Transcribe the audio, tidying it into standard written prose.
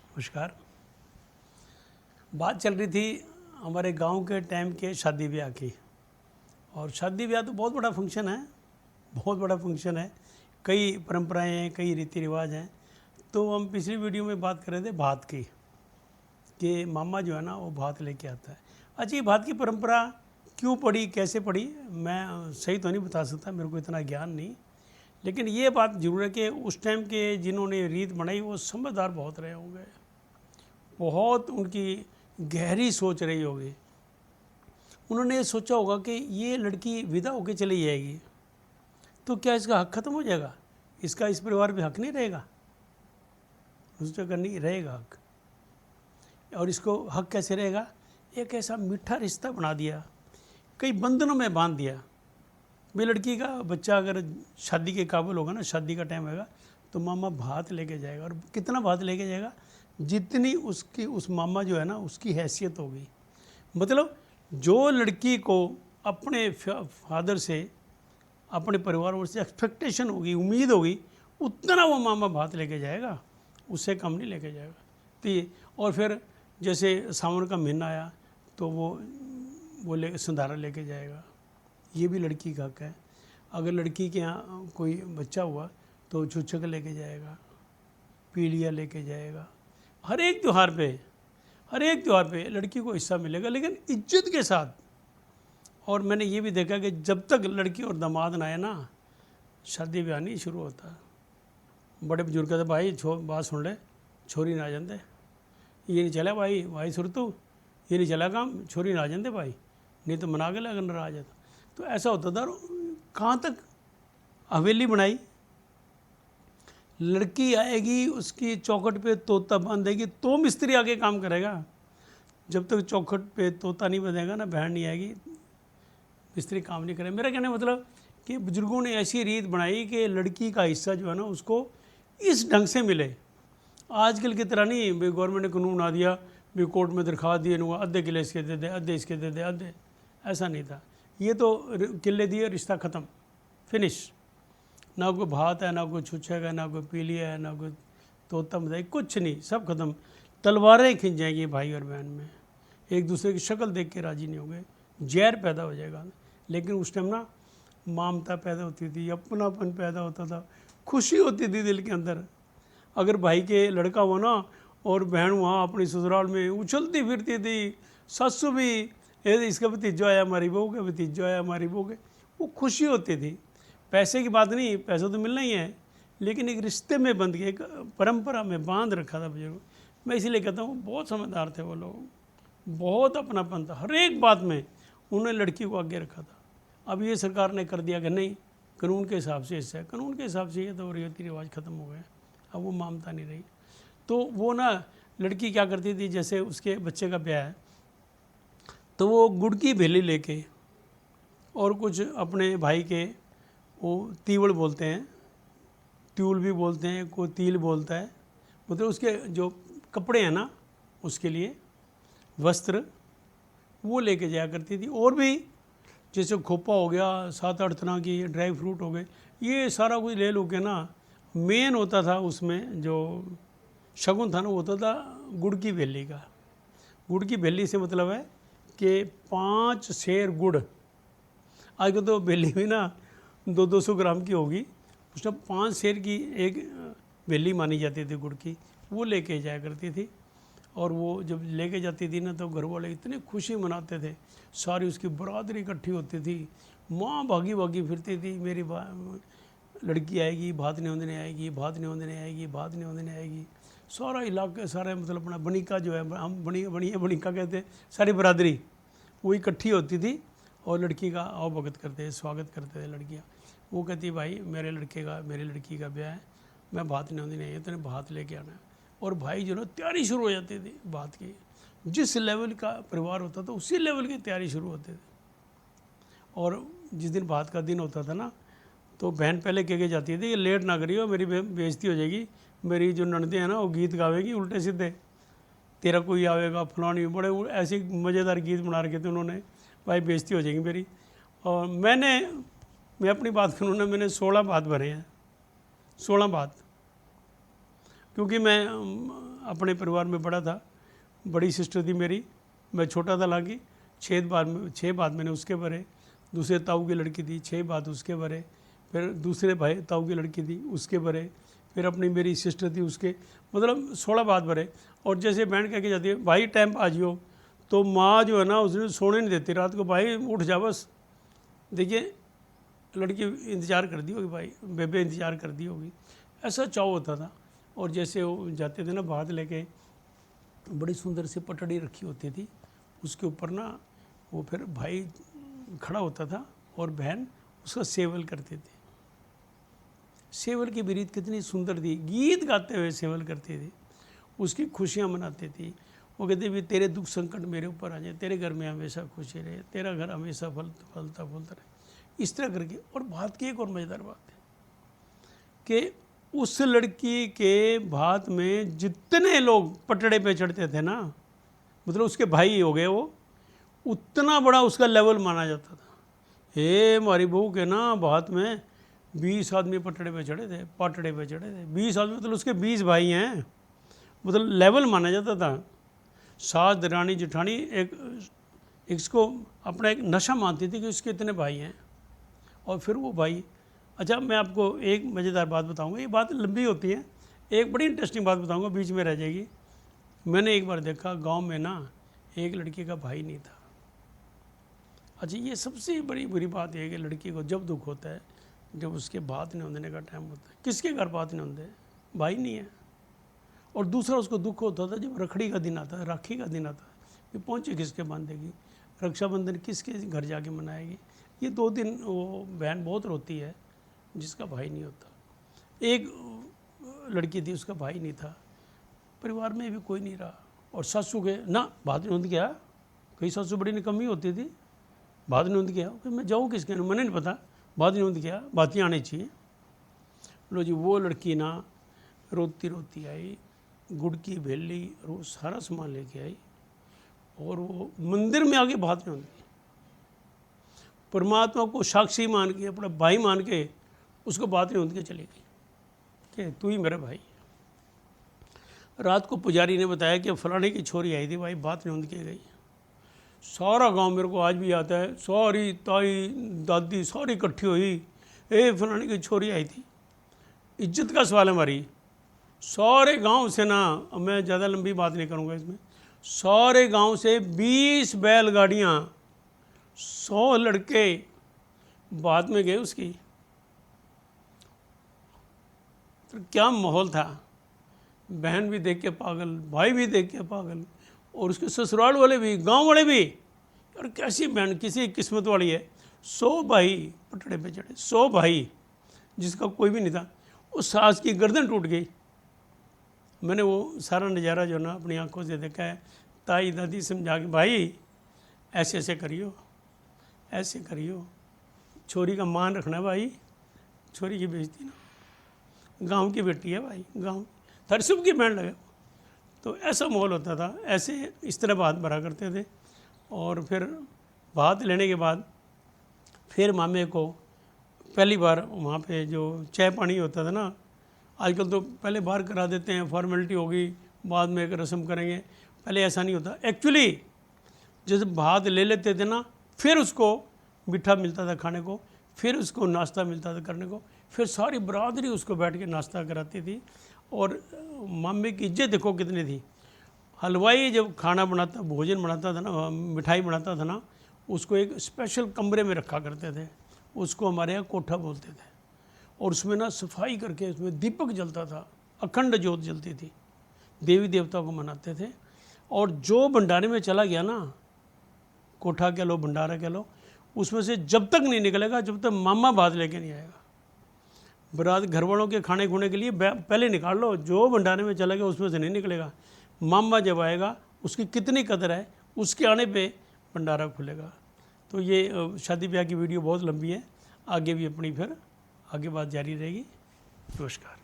नमस्कार। बात चल रही थी हमारे गांव के टाइम के शादी ब्याह की। और शादी ब्याह तो बहुत बड़ा फंक्शन है, बहुत बड़ा फंक्शन है। कई परंपराएं हैं, कई रीति रिवाज हैं। तो हम पिछली वीडियो में बात कर रहे थे भात की, कि मामा जो है ना वो भात लेके आता है। अच्छा, ये भात की परंपरा क्यों पड़ी, कैसे पड़ी, मैं सही तो नहीं बता सकता, मेरे को इतना ज्ञान नहीं। लेकिन ये बात जरूर है कि उस टाइम के जिन्होंने रीत बनाई वो समझदार बहुत रहे होंगे, बहुत उनकी गहरी सोच रही होगी। उन्होंने ये सोचा होगा कि ये लड़की विदा होकर चली जाएगी तो क्या इसका हक ख़त्म हो जाएगा, इसका इस परिवार में हक नहीं रहेगा, उस जगह नहीं रहेगा हक। और इसको हक कैसे रहेगा, एक ऐसा मीठा रिश्ता बना दिया, कई बंधनों में बांध दिया। भाई लड़की का बच्चा अगर शादी के काबिल होगा ना, शादी का टाइम होगा, तो मामा भात लेके जाएगा। और कितना भात लेके जाएगा, जितनी उसकी उस मामा जो है ना उसकी हैसियत होगी। मतलब जो लड़की को अपने फादर से, अपने परिवार से एक्सपेक्टेशन होगी, उम्मीद होगी, उतना वो मामा भात लेके जाएगा, उससे कम नहीं लेके जाएगा। तो ये, और फिर जैसे सावन का महीना आया तो वो ले संधारा लेके जाएगा। ये भी लड़की का हक है। अगर लड़की के यहाँ कोई बच्चा हुआ तो छुच्छक लेके जाएगा, पीलिया लेके जाएगा। हर एक त्यौहार पे लड़की को हिस्सा मिलेगा, लेकिन इज्जत के साथ। और मैंने ये भी देखा कि जब तक लड़की और दामाद ना आए ना, शादी ब्याह नहीं शुरू होता। बड़े बुजुर्ग कहते भाई बात सुन ले, छोरी ना आ जाते, ये नहीं चला भाई सुर तू, ये नहीं चला काम, छोरी ना आ जाते भाई, नहीं तो मना के अगर नाराज है तो ऐसा होता था। कहाँ तक हवेली बनाई, लड़की आएगी उसकी चौखट पे तोता बांधेगी तो मिस्त्री आके काम करेगा। जब तक चौखट पे तोता नहीं बंधेगा ना, बहन नहीं आएगी, मिस्त्री काम नहीं करेगा। मेरा कहना मतलब कि बुजुर्गों ने ऐसी रीत बनाई कि लड़की का हिस्सा जो है ना उसको इस ढंग से मिले। आजकल की तरह नहीं भाई गवर्नमेंट ने कानून बना दिया, भाई कोर्ट में दरख्वास्त दिए ना, अद्धे किले इसके दे दे, अद्धे इसके दे दे, अद्धे, ऐसा नहीं था। ये तो किले दिए, रिश्ता ख़त्म, फिनिश। ना कोई भात है, ना कोई छुच्छक है, ना कोई पीलिया है, ना कोई तोता मदाई, कुछ नहीं, सब खत्म। तलवारें खिंच जाएंगी भाई और बहन में, एक दूसरे की शक्ल देख के राजी नहीं होंगे, जहर पैदा हो जाएगा। लेकिन उस टाइम ना ममता पैदा होती थी, अपनापन पैदा होता था, खुशी होती थी दिल के अंदर। अगर भाई के लड़का हुआ ना और बहन वहाँ अपनी ससुराल में उछलती फिरती थी, सासू भी इसका भतीजा आया हमारी बहू के, भतीजा आया हमारी बहू के, वो खुशी होती थी। पैसे की बात नहीं, पैसा तो मिलना ही है, लेकिन एक रिश्ते में बंध के, एक परंपरा में बांध रखा था बुजुर्ग। मैं इसीलिए कहता हूँ बहुत समझदार थे वो लोग, बहुत अपनापन था, हर एक बात में उन्होंने लड़की को आगे रखा था। अब ये सरकार ने कर दिया कि नहीं, कानून के हिसाब से इससे, कानून के हिसाब से ये तो रीति रिवाज ख़त्म हो गए, अब वो ममता नहीं रही। तो वो ना लड़की क्या करती थी, जैसे उसके बच्चे का ब्याह है तो वो गुड़ की भेली लेके और कुछ अपने भाई के, वो तीवड़ बोलते हैं, त्यूल भी बोलते हैं, कोई तिल बोलता है, मतलब उसके जो कपड़े हैं ना उसके लिए वस्त्र, वो लेके जाया करती थी। और भी जैसे खोपा हो गया, 7-8 तरह की ड्राई फ्रूट हो गए, ये सारा कुछ ले लो के ना। मेन होता था उसमें जो शगुन था ना, वो होता था गुड़ की भेली का। गुड़ की भेली से मतलब है कि 5 सेर गुड़, आजकल तो भेली भी ना 200-200 ग्राम की होगी, उसमें 5 सेर की एक भेली मानी जाती थी गुड़ की, वो लेके जाया करती थी। और वो जब लेके जाती थी ना तो घर वाले इतनी खुशी मनाते थे, सारी उसकी बरादरी इकट्ठी होती थी, माँ भागी भागी फिरती थी, मेरी लड़की आएगी, भात न्योंदने आएगी, भात न्योंदने आएगी, भात न्योंदने आएगी। सारा इलाका, सारा मतलब अपना बनिका जो है, हम बनिका कहते हैं, सारी बरादरी वो इकट्ठी होती थी और लड़की का आवभगत करते, स्वागत करते थे लड़कियाँ। वो कहती भाई मेरे लड़की का ब्याह है, मैं भात न्योंदने आई है, तो भात लेके आना है। और भाई जो ना तैयारी शुरू हो जाती थी बात की, जिस लेवल का परिवार होता था उसी लेवल की तैयारी शुरू होती थी। और जिस दिन बात का दिन होता था ना, तो बहन पहले कह के जाती थी कि लेट ना करियो, मेरी बेइज्जती हो जाएगी, मेरी जो ननदें हैं ना वो गीत गावेगी उल्टे सीधे, तेरा कोई आवेगा फलानी, बड़े ऐसे मज़ेदार गीत बना रखे थे उन्होंने, भाई बेइज्जती हो जाएगी मेरी। और मैं अपनी बात करूँ ना, मैंने 16 भात भरे हैं, 16 भात, क्योंकि मैं अपने परिवार में बड़ा था, बड़ी सिस्टर थी मेरी, मैं छोटा था लागी, 6 बात मैंने उसके भरे, दूसरे ताऊ की लड़की थी 6 बात उसके भरे, फिर दूसरे भाई ताऊ की लड़की थी उसके भरे, फिर अपनी मेरी सिस्टर थी उसके, मतलब 16 बात भरे। और जैसे बहन कह के जाती है भाई टाइम आ जियो, तो माँ जो है ना उसने सोने नहीं देती रात को, भाई उठ जा बस। देखिए लड़की इंतज़ार कर दी होगी, भाई बेबे इंतज़ार कर दी होगी, ऐसा चाव होता था। और जैसे वो जाते थे ना भात लेके, बड़ी सुंदर सी पटड़ी रखी होती थी, उसके ऊपर ना वो फिर भाई खड़ा होता था और बहन उसका सेवल करते थे। सेवल की बिरीत कितनी सुंदर थी, गीत गाते हुए सेवल करती थी, उसकी खुशियाँ मनाती थी। वो कहते भी तेरे दुख संकट मेरे ऊपर आ जाए, तेरे घर में हमेशा खुशी रहे, तेरा घर हमेशा फलता फूलता रहे, इस तरह करके। और बात की एक और मज़ेदार बात है कि उस लड़की के भात में जितने लोग पटड़े पे चढ़ते थे ना, मतलब उसके भाई हो गए वो, उतना बड़ा उसका लेवल माना जाता था। हे हमारी बहू के ना भात में 20 आदमी पटड़े पे चढ़े थे, 20 आदमी, मतलब उसके 20 भाई हैं, मतलब लेवल माना जाता था। सास दरानी जेठानी एक इसको अपना एक नशा मानती थी कि उसके इतने भाई हैं। और फिर वो भाई, अच्छा मैं आपको एक मज़ेदार बात बताऊंगा, ये बात लंबी होती है, एक बड़ी इंटरेस्टिंग बात बताऊंगा, बीच में रह जाएगी। मैंने एक बार देखा गांव में ना एक लड़की का भाई नहीं था। अच्छा ये सबसे बड़ी बुरी बात है कि लड़की को जब दुख होता है, जब उसके भात नहीं होने का टाइम होता है, किसके घर भात नहीं होते, भाई नहीं है। और दूसरा उसको दुख होता था जब रखड़ी का दिन आता है, राखी का दिन आता है, ये पहुँचे किसके बांधेगी, रक्षाबंधन किसके घर जाके मनाएगी। ये 2 दिन वो बहन बहुत रोती है जिसका भाई नहीं होता। एक लड़की थी उसका भाई नहीं था, परिवार में भी कोई नहीं रहा, और सासू के ना भात नहीं गया, कई सासू बड़ी निकम्मी होती थी, भात नहीं गया, मैं जाऊँ किसके, मैंने नहीं पता, भात नहीं गया, बातें आनी चाहिए। लो जी वो लड़की ना रोती रोती आई, गुड़ की भेली और वो सारा सामान लेके आई, और वो मंदिर में आके भात नहीं होती, परमात्मा को साक्षी मान के, अपना भाई मान के उसको बात नहीं होती चली गई कि तू ही मेरा भाई। रात को पुजारी ने बताया कि फलाने की छोरी आई थी, भाई बात नहीं होती गई। सारा गांव मेरे को आज भी आता है, सारी ताई दादी सारी इकट्ठी हुई, ए फलाने की छोरी आई थी। इज्जत का सवाल है हमारी, सारे गांव से ना, मैं ज़्यादा लंबी बात नहीं करूँगा इसमें, सारे गांव से 20 बैलगाड़ियाँ, 100 लड़के बाद में गए उसकी। तो क्या माहौल था, बहन भी देख के पागल, भाई भी देख के पागल, और उसके ससुराल वाले भी, गांव वाले भी। और कैसी बहन, किसी किस्मत वाली है, 100 भाई पटड़े पे चढ़े, 100 भाई जिसका कोई भी नहीं था। उस सास की गर्दन टूट गई। मैंने वो सारा नज़ारा जो ना अपनी आंखों से देखा है। ताई दादी समझा के भाई ऐसे ऐसे करियो, ऐसे करियो, छोरी का मान रखना भाई, छोरी की बेइज्जती ना, गांव की बेटी है भाई, गांव हर सुबह की बहन लगे। तो ऐसा माहौल होता था, ऐसे इस तरह भात भरा करते थे। और फिर भात लेने के बाद फिर मामे को पहली बार वहाँ पे जो चाय पानी होता था ना, आजकल तो पहले बाहर करा देते हैं, फॉर्मेलिटी होगी, बाद में एक रस्म करेंगे, पहले ऐसा नहीं होता। एक्चुअली जैसे भात ले लेते थे ना, फिर उसको मीठा मिलता था खाने को, फिर उसको नाश्ता मिलता था करने को, फिर सारी बरादरी उसको बैठ के नाश्ता कराती थी। और मामे की इज्जत देखो कितनी थी। हलवाई जब खाना बनाता, भोजन बनाता था ना, मिठाई बनाता था ना, उसको एक स्पेशल कमरे में रखा करते थे, उसको हमारे यहाँ कोठा बोलते थे। और उसमें ना सफाई करके उसमें दीपक जलता था, अखंड ज्योत जलती थी, देवी देवता को मनाते थे। और जो भंडारे में चला गया ना, कोठा कह लो भंडारा कह लो, उसमें से जब तक नहीं निकलेगा जब तक मामा भात लेके नहीं आएगा। बरात घर वालों के खाने खुने के लिए पहले निकाल लो, जो भंडारे में चला गया उसमें से नहीं निकलेगा। मामा जब आएगा उसकी कितनी कदर है, उसके आने पे भंडारा खुलेगा। तो ये शादी ब्याह की वीडियो बहुत लंबी है, आगे भी अपनी फिर आगे बात जारी रहेगी। नमस्कार।